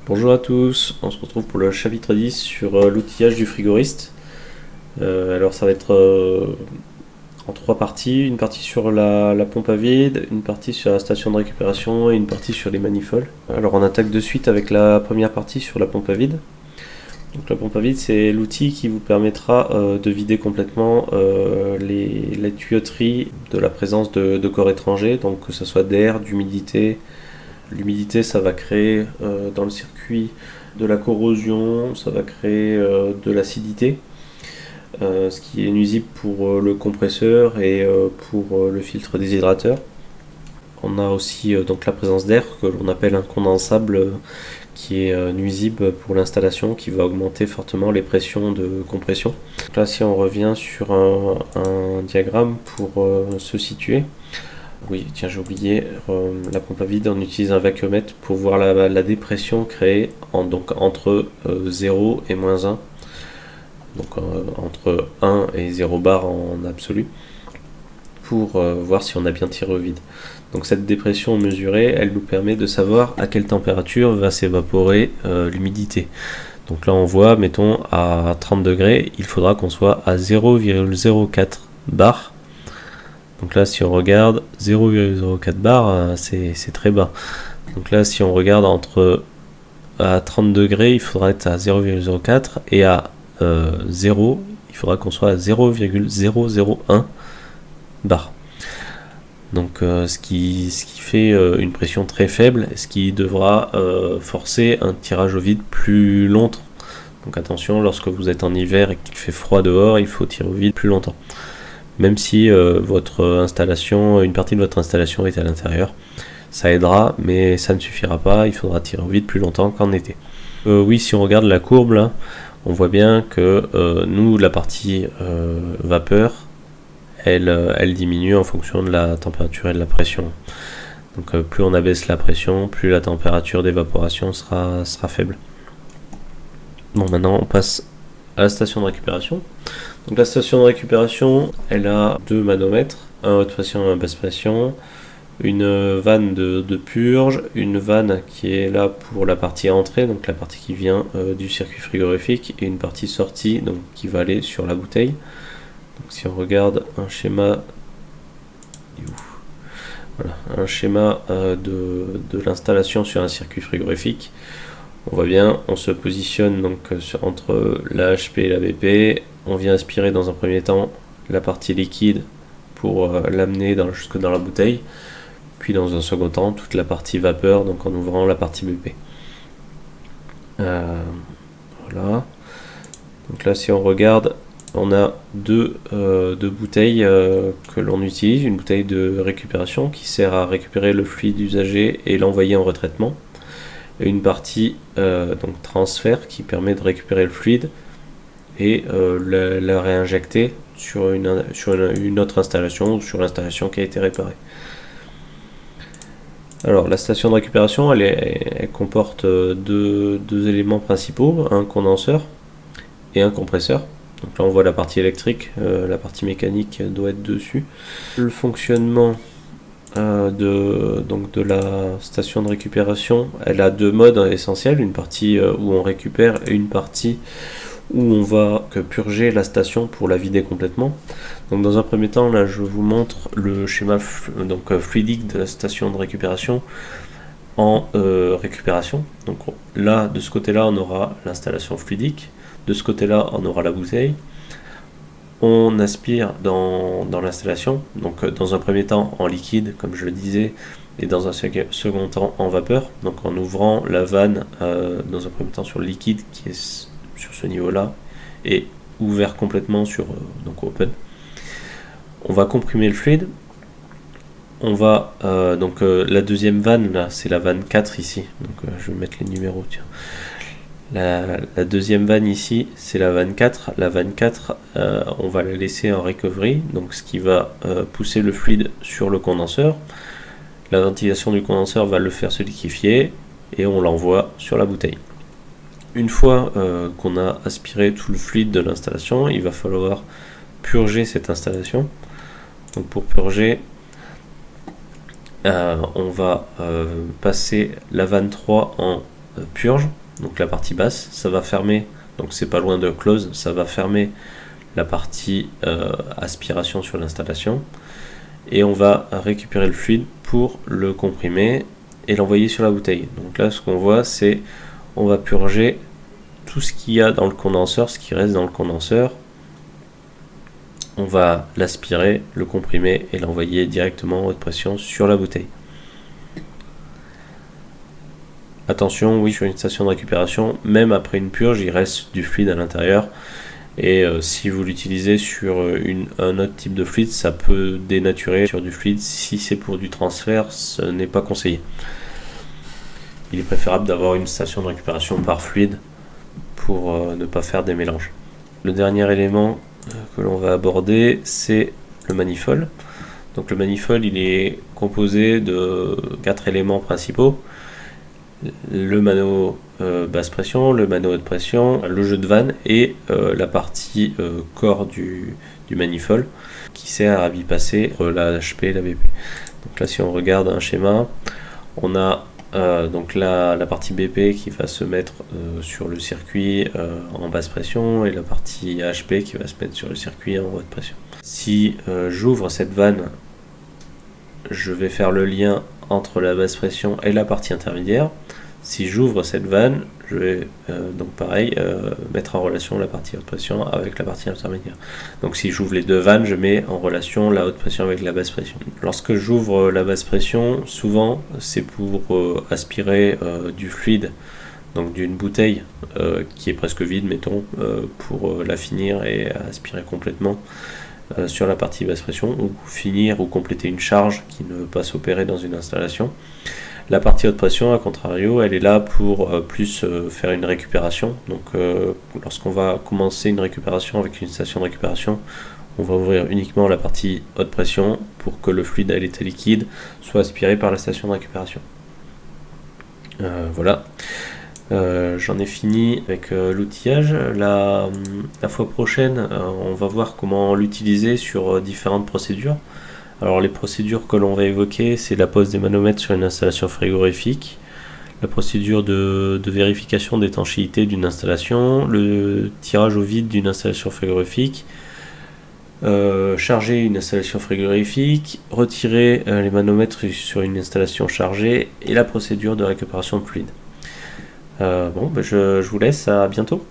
Bonjour à tous, on se retrouve pour le chapitre 10 sur l'outillage du frigoriste. Alors ça va être en trois parties, une partie sur la pompe à vide, une partie sur la station de récupération et une partie sur les manifolds. Alors on attaque de suite avec la première partie sur la pompe à vide. Donc la pompe à vide, c'est l'outil qui vous permettra de vider complètement les tuyauteries de la présence de corps étrangers, donc que ce soit d'air, d'humidité. L'humidité, ça va créer dans le circuit de la corrosion, ça va créer de l'acidité, ce qui est nuisible pour le compresseur et pour le filtre déshydrateur. On a aussi donc la présence d'air que l'on appelle un condensable qui est nuisible pour l'installation, qui va augmenter fortement les pressions de compression. Donc là, si on revient sur un diagramme pour se situer, oui, tiens, j'ai oublié, la pompe à vide, on utilise un vacuomètre pour voir la dépression créée donc, entre 0 et moins 1, donc entre 1 et 0 bar en absolu, pour voir si on a bien tiré au vide. Donc cette dépression mesurée, elle nous permet de savoir à quelle température va s'évaporer l'humidité. Donc là on voit, mettons, à 30 degrés, il faudra qu'on soit à 0,04 bar. Donc là, si on regarde 0,04 bar, c'est très bas. Donc là, si on regarde à 30 degrés, il faudra être à 0,04 et à 0, il faudra qu'on soit à 0,001 bar. Donc ce qui fait une pression très faible, ce qui devra forcer un tirage au vide plus longtemps. Donc attention, lorsque vous êtes en hiver et qu'il fait froid dehors, il faut tirer au vide plus longtemps. Même si votre installation, une partie de votre installation est à l'intérieur, ça aidera, mais ça ne suffira pas, il faudra tirer au vide plus longtemps qu'en été. Oui, si on regarde la courbe là, on voit bien que nous, la partie vapeur, elle diminue en fonction de la température et de la pression. Donc plus on abaisse la pression, plus la température d'évaporation sera faible. Bon, maintenant on passe à la station de récupération. Donc la station de récupération, elle a deux manomètres, un haute pression et un basse pression, une vanne de purge, une vanne qui est là pour la partie entrée, donc la partie qui vient du circuit frigorifique, et une partie sortie, donc qui va aller sur la bouteille. Donc si on regarde un schéma, voilà, un schéma de l'installation sur un circuit frigorifique, on voit bien, on se positionne donc entre la HP et la BP. On vient aspirer dans un premier temps la partie liquide pour l'amener jusque dans la bouteille, puis dans un second temps toute la partie vapeur, donc en ouvrant la partie BP. Voilà. Donc là, si on regarde, on a deux bouteilles que l'on utilise. Une bouteille de récupération qui sert à récupérer le fluide usagé et l'envoyer en retraitement. Et une partie donc transfert qui permet de récupérer le fluide et la réinjecter sur une autre installation ou sur l'installation qui a été réparée. Alors la station de récupération, elle comporte deux éléments principaux, un condenseur et un compresseur. Donc là on voit la partie électrique, la partie mécanique doit être dessus. Le fonctionnement de la station de récupération, elle a deux modes essentiels, une partie où on récupère et une partie où on va purger la station pour la vider complètement. Donc dans un premier temps, là je vous montre le schéma fluidique de la station de récupération en récupération. Donc là, de ce côté-là, on aura l'installation fluidique, de ce côté-là, on aura la bouteille. On aspire dans l'installation, donc dans un premier temps en liquide, comme je le disais, et dans un second temps en vapeur, donc en ouvrant la vanne dans un premier temps sur le liquide qui est sur ce niveau-là, et ouvert complètement sur donc open. On va comprimer le fluide. On va la deuxième vanne là, c'est la vanne 4 ici, donc je vais mettre les numéros, tiens. La deuxième vanne ici, c'est la vanne 4. La vanne 4, on va la laisser en recovery, donc ce qui va pousser le fluide sur le condenseur. La ventilation du condenseur va le faire se liquéfier et on l'envoie sur la bouteille. Une fois qu'on a aspiré tout le fluide de l'installation, il va falloir purger cette installation. Donc pour purger, on va passer la vanne 3 en purge, donc la partie basse, ça va fermer, donc c'est pas loin de close, ça va fermer la partie aspiration sur l'installation, et on va récupérer le fluide pour le comprimer et l'envoyer sur la bouteille. Donc là, ce qu'on voit, c'est on va purger tout ce qu'il y a dans le condenseur, ce qui reste dans le condenseur. On va l'aspirer, le comprimer et l'envoyer directement en haute pression sur la bouteille. Attention, oui, sur une station de récupération, même après une purge, il reste du fluide à l'intérieur. Et si vous l'utilisez sur un autre type de fluide, ça peut dénaturer sur du fluide. Si c'est pour du transfert, ce n'est pas conseillé. Il est préférable d'avoir une station de récupération par fluide pour ne pas faire des mélanges. Le dernier élément que l'on va aborder, c'est le manifold. Donc le manifold, il est composé de 4 éléments principaux: le mano basse pression, le mano haute pression, le jeu de vanne et la partie corps du manifold qui sert à bypasser la HP et la BP. Donc là, si on regarde un schéma, on a donc la partie BP qui va se mettre sur le circuit en basse pression et la partie HP qui va se mettre sur le circuit en haute pression. Si j'ouvre cette vanne, je vais faire le lien entre la basse pression et la partie intermédiaire. Si j'ouvre cette vanne, je vais donc pareil mettre en relation la partie haute pression avec la partie intermédiaire. Donc si j'ouvre les deux vannes, je mets en relation la haute pression avec la basse pression. Lorsque j'ouvre la basse pression, souvent c'est pour aspirer du fluide, donc d'une bouteille qui est presque vide, mettons, pour la finir et aspirer complètement sur la partie basse pression, ou finir ou compléter une charge qui ne veut pas s'opérer dans une installation. La partie haute pression, à contrario, elle est là pour plus faire une récupération. Donc lorsqu'on va commencer une récupération avec une station de récupération, on va ouvrir uniquement la partie haute pression pour que le fluide à l'état liquide soit aspiré par la station de récupération. Voilà. J'en ai fini avec l'outillage. La fois prochaine, on va voir comment l'utiliser sur différentes procédures. Alors les procédures que l'on va évoquer, c'est la pose des manomètres sur une installation frigorifique, la procédure de vérification d'étanchéité d'une installation, le tirage au vide d'une installation frigorifique, charger une installation frigorifique, retirer les manomètres sur une installation chargée et la procédure de récupération de fluide. Je vous laisse, à bientôt.